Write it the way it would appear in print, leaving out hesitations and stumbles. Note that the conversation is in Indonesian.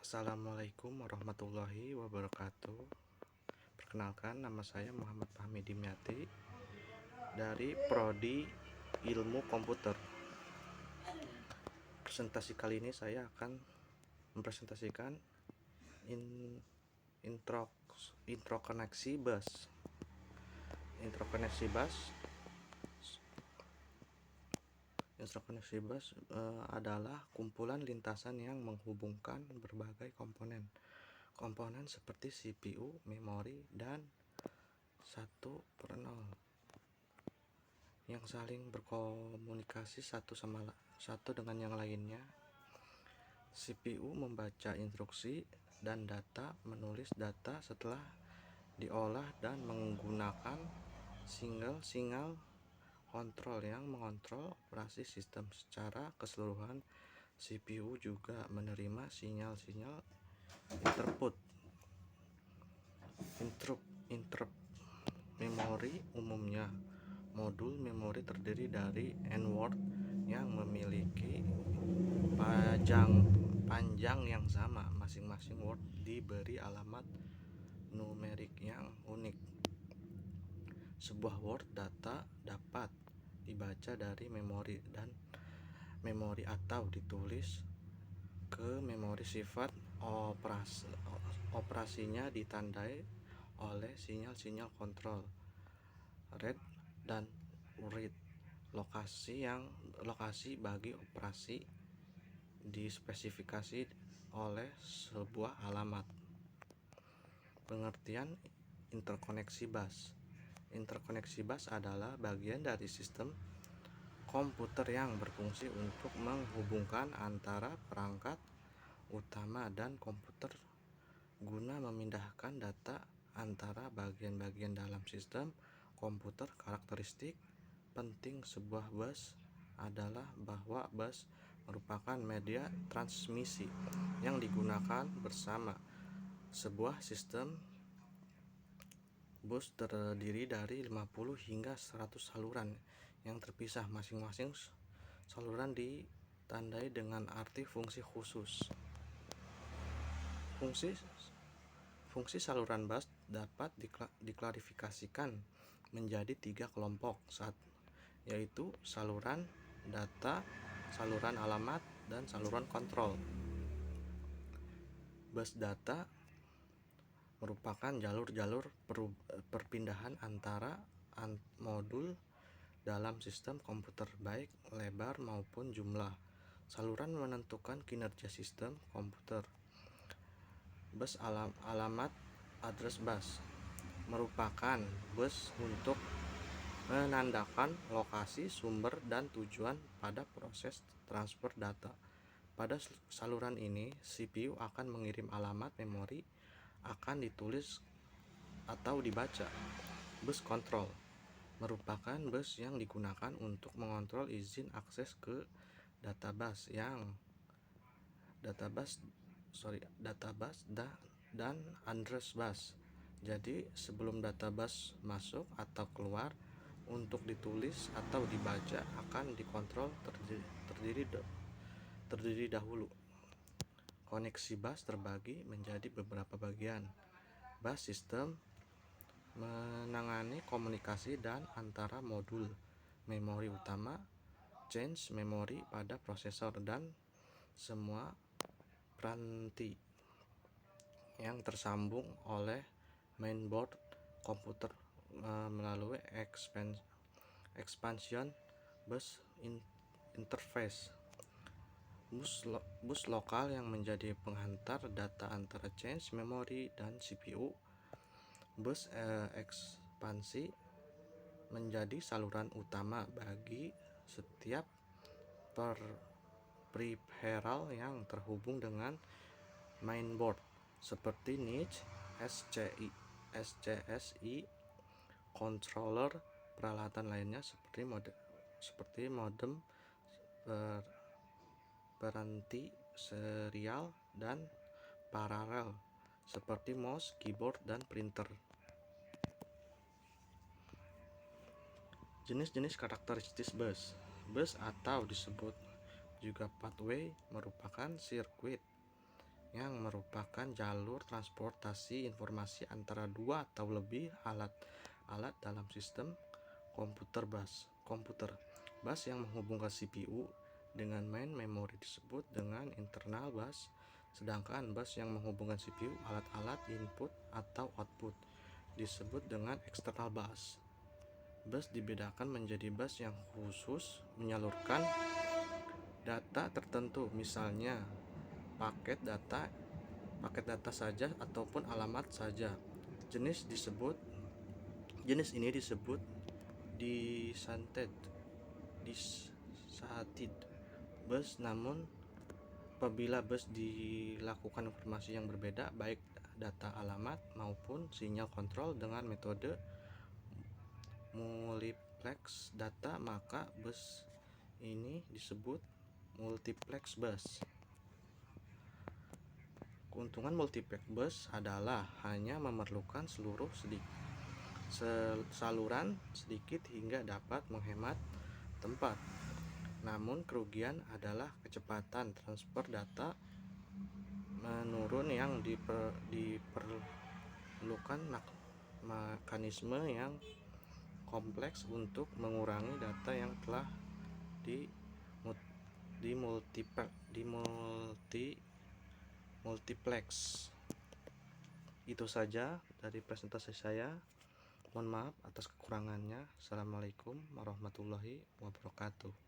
Assalamualaikum warahmatullahi wabarakatuh. Perkenalkan, nama saya Muhammad Fahmi Dimyati dari Prodi Ilmu Komputer. Presentasi kali ini saya akan mempresentasikan introkoneksi bus. Introkoneksi bus adalah kumpulan lintasan yang menghubungkan berbagai komponen seperti CPU, memori, dan yang saling berkomunikasi satu dengan yang lainnya. CPU membaca instruksi dan data, menulis data setelah diolah dan menggunakan sinyal kontrol yang mengontrol operasi sistem secara keseluruhan. CPU juga menerima sinyal-sinyal interrupt memori. Umumnya modul memori terdiri dari N-word yang memiliki panjang yang sama. Masing-masing word diberi alamat numerik yang unik. Sebuah word data dapat dibaca dari memori atau ditulis ke memori. Sifat operasinya ditandai oleh sinyal-sinyal kontrol read dan write. Lokasi bagi operasi dispesifikasi oleh sebuah alamat. Pengertian interkoneksi bus. Interkoneksi bus adalah bagian dari sistem komputer yang berfungsi untuk menghubungkan antara perangkat utama dan komputer guna memindahkan data antara bagian-bagian dalam sistem komputer. Karakteristik penting sebuah bus adalah bahwa bus merupakan media transmisi yang digunakan bersama. Sebuah sistem bus terdiri dari 50 hingga 100 saluran yang terpisah. Masing-masing saluran ditandai dengan arti fungsi khusus. Fungsi saluran bus dapat diklasifikasikan menjadi 3 kelompok, yaitu saluran data, saluran alamat, dan saluran kontrol. Bus data merupakan jalur-jalur perpindahan antara modul dalam sistem komputer, baik lebar maupun jumlah. Saluran menentukan kinerja sistem komputer. Bus alamat address bus merupakan bus untuk menandakan lokasi sumber dan tujuan pada proses transfer data. Pada saluran ini, CPU akan mengirim alamat, memori akan ditulis atau dibaca. Bus control merupakan bus yang digunakan untuk mengontrol izin akses ke database dan address bus. Jadi sebelum database masuk atau keluar untuk ditulis atau dibaca akan dikontrol terdiri dahulu. Koneksi bus terbagi menjadi beberapa bagian. Bus system menangani komunikasi dan antara modul, memori utama, change memori pada prosesor, dan semua peranti yang tersambung oleh mainboard komputer melalui expansion bus interface. Bus lokal yang menjadi penghantar data antara change memori dan CPU. Bus ekspansi menjadi saluran utama bagi setiap peripheral yang terhubung dengan mainboard seperti NIC, SCSI, controller, peralatan lainnya seperti modem, peranti serial, dan paralel seperti mouse, keyboard, dan printer. Jenis-jenis karakteristik bus. Bus atau disebut juga pathway merupakan sirkuit yang merupakan jalur transportasi informasi antara dua atau lebih alat dalam sistem komputer bus yang menghubungkan CPU dengan main memori disebut dengan internal bus, sedangkan bus yang menghubungkan CPU alat-alat input atau output disebut dengan external bus. Bus dibedakan menjadi bus yang khusus menyalurkan data tertentu, misalnya paket data saja ataupun alamat saja. Jenis ini disebut disated bus. Namun apabila bus dilakukan informasi yang berbeda, baik data alamat maupun sinyal kontrol dengan metode multiplex data, maka bus ini disebut multiplex bus. Keuntungan multiplex bus adalah hanya memerlukan saluran sedikit hingga dapat menghemat tempat. Namun kerugian adalah kecepatan transfer data menurun yang diperlukan mekanisme yang kompleks untuk mengurangi data yang telah multiplex. Itu saja dari presentasi saya. Mohon maaf atas kekurangannya. Assalamualaikum warahmatullahi wabarakatuh.